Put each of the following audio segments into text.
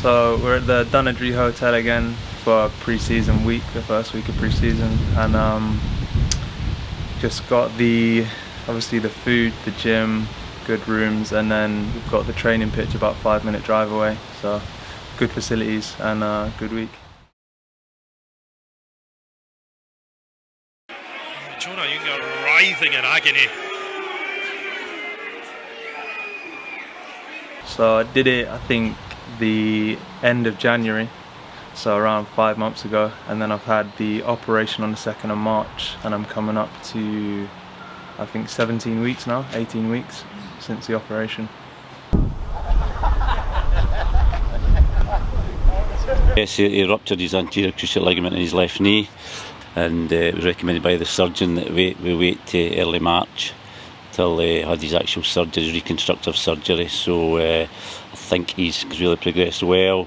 So we're at the Dunedry Hotel again for pre-season week, the first week of pre-season, and just got obviously the food, the gym, good rooms, and then we've got the training pitch about 5-minute drive away. So good facilities and good week. Jonah Ayunga writhing in agony. So I did it, I think, the end of January, so around 5 months ago, and then I've had the operation on the 2nd of March, and I'm coming up to, I think, 17 weeks now, 18 weeks since the operation. Yes, he ruptured his anterior cruciate ligament in his left knee, and it was recommended by the surgeon that we wait to early March till he had his actual surgery, reconstructive surgery. So I think he's really progressed well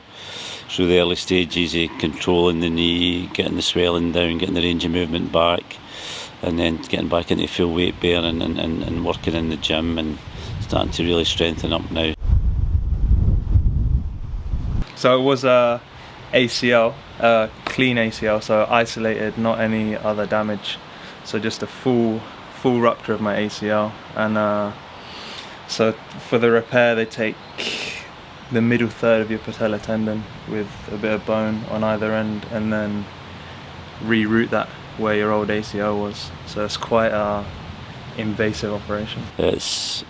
through the early stages of controlling the knee, getting the swelling down, getting the range of movement back, and then getting back into full weight bearing and working in the gym and starting to really strengthen up now. So it was a ACL, clean ACL, so isolated, not any other damage. So just a full rupture of my ACL, and so for the repair they take the middle third of your patella tendon with a bit of bone on either end and then reroute that where your old ACL was. So it's quite a invasive operation. It's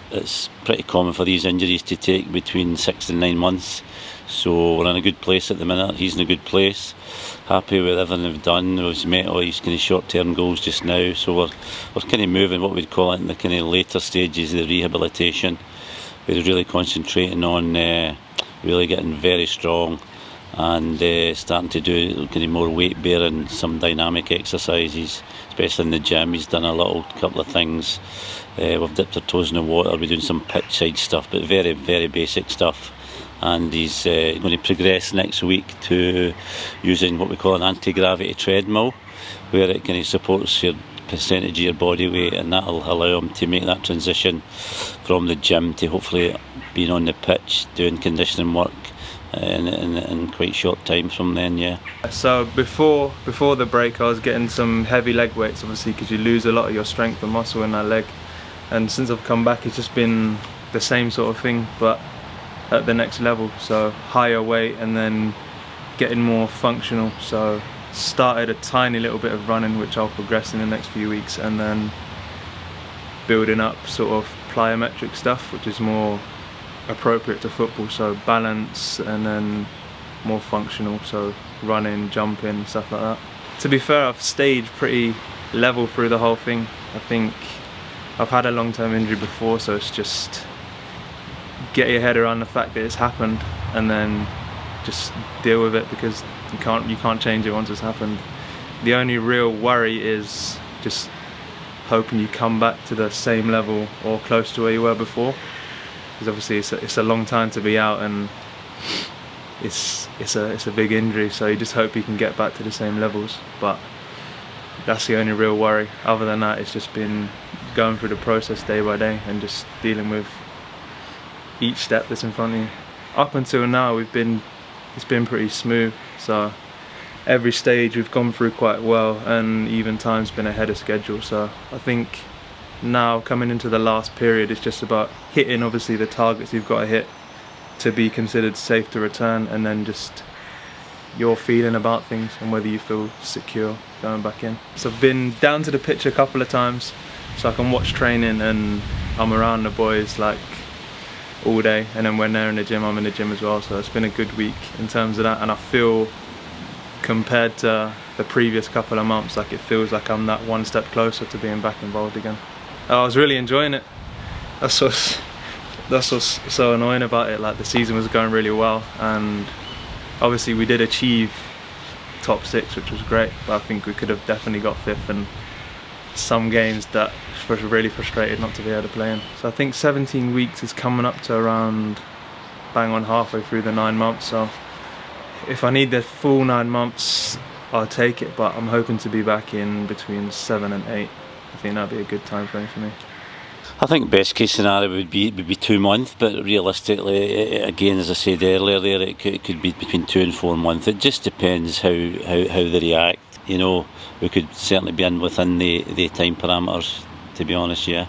pretty common for these injuries to take between 6 and 9 months. So we're in a good place at the minute. He's in a good place. Happy with everything we've done. We've met all his kind of short-term goals just now. So we're kind of moving what we'd call it in the kind of later stages of the rehabilitation. We're really concentrating on really getting very strong and starting to do kind of more weight bearing, some dynamic exercises, especially in the gym. He's done a couple of things. We've dipped our toes in the water. We're doing some pitch side stuff, but very, very basic stuff. And he's going to progress next week to using what we call an anti-gravity treadmill, where it kind of supports your percentage of your body weight, and that'll allow him to make that transition from the gym to hopefully being on the pitch doing conditioning work in quite short time from then. Yeah. So before the break, I was getting some heavy leg weights, obviously, because you lose a lot of your strength and muscle in that leg. And since I've come back, it's just been the same sort of thing, but at the next level. So higher weight and then getting more functional. So started a tiny little bit of running, which I'll progress in the next few weeks, and then building up sort of plyometric stuff, which is more appropriate to football, so balance, and then more functional, so running, jumping, stuff like that. To be fair, I've stayed pretty level through the whole thing. I think I've had a long-term injury before, so it's just get your head around the fact that it's happened and then just deal with it, because you can't change it once it's happened. The only real worry is just hoping you come back to the same level or close to where you were before, because obviously it's a long time to be out, and it's a big injury, so you just hope you can get back to the same levels. But that's the only real worry. Other than that, it's just been going through the process day by day and just dealing with each step that's in front of you. Up until now, it's been pretty smooth, so every stage we've gone through quite well, and even time's been ahead of schedule. So I think now, coming into the last period, it's just about hitting obviously the targets you've got to hit to be considered safe to return, and then just your feeling about things and whether you feel secure going back in. So I've been down to the pitch a couple of times so I can watch training, and I'm around the boys like all day, and then when they're in the gym, I'm in the gym as well. So it's been a good week in terms of that, and I feel, compared to the previous couple of months, like it feels like I'm that one step closer to being back involved again. I was really enjoying it. That's what's so annoying about it. Like, the season was going really well, and obviously we did achieve top 6, which was great, but I think we could have definitely got 5th, and some games that was really frustrated not to be able to play in. So I think 17 weeks is coming up to around bang on halfway through the 9 months. So if I need the full 9 months, I'll take it, but I'm hoping to be back in between 7 and 8. I think that'd be a good time frame for me. I think best case scenario would be 2 months, but realistically, again, as I said earlier, there it could be between 2 and 4 months. It just depends how they react. You know, we could certainly be within the time parameters, to be honest. Yeah.